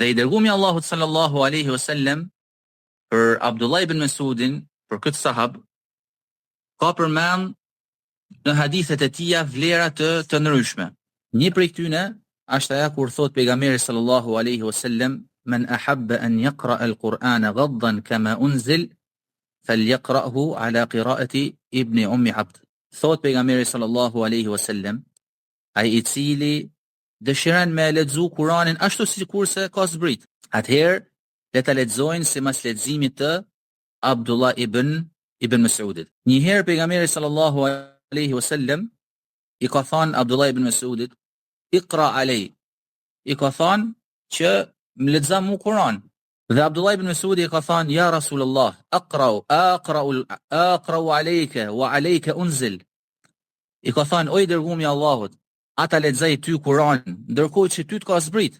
Dhe I dërgumi Allahut sallallahu alaihi wasallam për Abdullah ibn Mas'udin, për këtë sahab, ka përmend në hadithet e tija vlera të ndryshme. Një prej këtyne është ajo kur thot pejgamberi sallallahu alaihi wasallam: "Man ahabba an yaqra al-Qur'ana ghaddan kama unzil, falyaqra'hu ala qira'ati ibn Ummi Abd." Thot pejgamberi sallallahu alaihi wasallam, ai I cili dëshiron me lexu Kur'anin ashtu sikurse ka zbrit, atëherë le ta lexojnë sipas leximit të Abdullah ibn Mas'udit. Njëherë pejgamberi sallallahu alaihi wasallam I ka thënë Abdullah ibn Mas'udit: "Iqra alay." I ka thënë që më lexo mu Kur'an. Dhe Abdullah ibn Mas'udi I ka thënë: "Ya Rasulullah, aqra'u alayka wa alayka unzil." I ka thënë: "O I dërguari I Allahut, ata lexoj ty Kur'an, ndërkohë që ty të ka zbrit."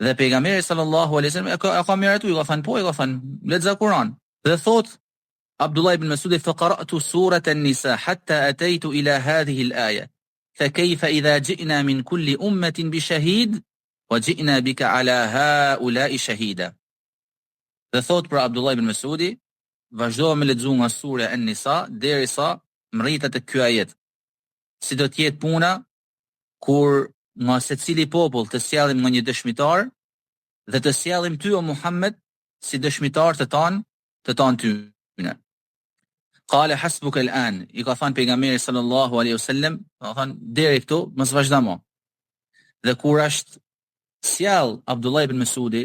Dhe pejgamberi sallallahu alaihi wasallam e ka miratu, I ka thënë: "Po," I ka thënë, "lexo Kur'an." Dhe thot Abdullah ibn Mas'udi: "Faqara'tu surata an-nisa hatta ataytu ila hadhihi al-aya. فكيف إذا جئنا من كل أمة بشهيد وجئنا بك على هؤلاء شهيدا." Dhe thot për Abdullah ibn Mas'udi, vazhdova me lexu nga sura An-Nisa derisa mritet te ky ajet. Si do të jetë puna kur nga secili popull të sjellim nga një dëshmitar dhe të sjellim ty o Muhammed si dëshmitar të tanë tyne. Qale hasbuka al-an. I ka thënë pejgamberi sallallahu alaihi wasallam, ka thënë deri këtu, mos vazhdo më. Dhe kur është sjell Abdullah ibn Mas'udi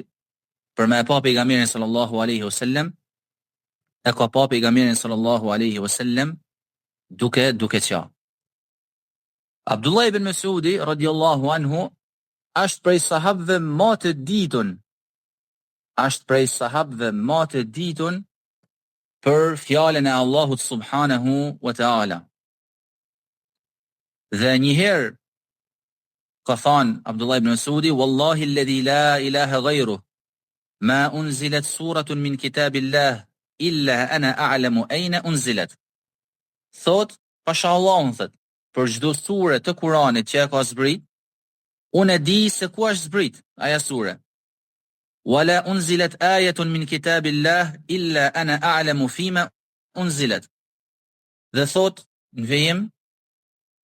për me pa pejgamberin sallallahu alaihi wasallam, e ka pa pejgamberin sallallahu alaihi wasallam duke qa. Abdullah ibn Mas'udi radiyallahu anhu është prej sahabëve më të ditun. Është prej sahabëve më të ditun për fjalën e Allahut subhanahu wa ta'ala. Dhe njëherë ka thënë Abdullah ibn Mas'udi: "Wallahi alladhi la ilaha ghayruh, ma unzilat suratun min kitabillah illa ana a'lamu ayna unzilat." Thot, pasha Allahun thot, për çdo sure të Kuranit që ka zbrit, unë e di se ku është zbrit aja sure. "Wala unzilat ayatun min kitabillah illa ana a'lamu fima unzilat." Dhe thot, në vejim,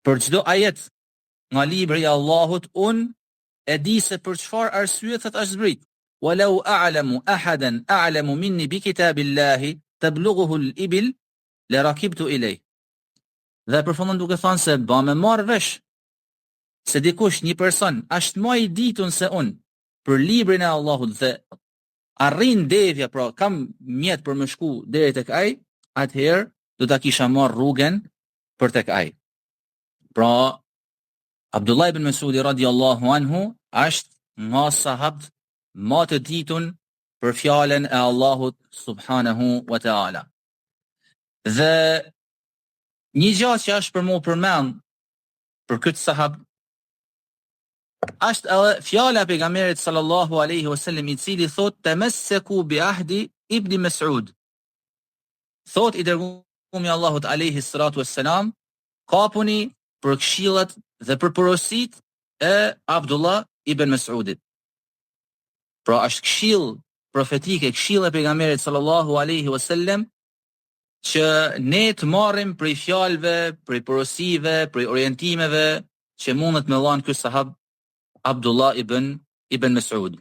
për çdo ajet nga libri I Allahut, unë e di se për çfarë arsye thot është zbrit. "Walau a'lamu ahadan a'lamu minni bi kitabillahi tablughuhu al-ibil la rakibtu ilay." Dhe përfundon duke thënë se ba me marrë vesh se dikush një person është më I ditun se unë për librin e Allahut dhe arrin devja, pra kam mjet për më shku deri tek ai, atëherë do ta kisha marrë rrugën për tek ai. Pra Abdullah ibn Mas'udi radiyallahu anhu është nga sahabët më të ditun për fjalën e Allahut subhanahu wa ta'ala. Dhe një gjatë që është për mu përmend për këtë sahab është edhe fjala e pejgamberit sallallahu alaihi wasallam, I cili thot: "Tamassaku bi ahdi ibn Mas'ud." Thot I dërguari I Allahut alaihi salatu wassalam, kapuni për këshillat dhe për porosit e Abdullah ibn Mas'udit. Pra është këshill profetike, këshill e pejgamberit sallallahu alaihi wasallam, që ne të marrim prej fjalëve, prej porosive, prej orientimeve që mundet me dhanë ky sahab Abdullah ibn Mas'ud.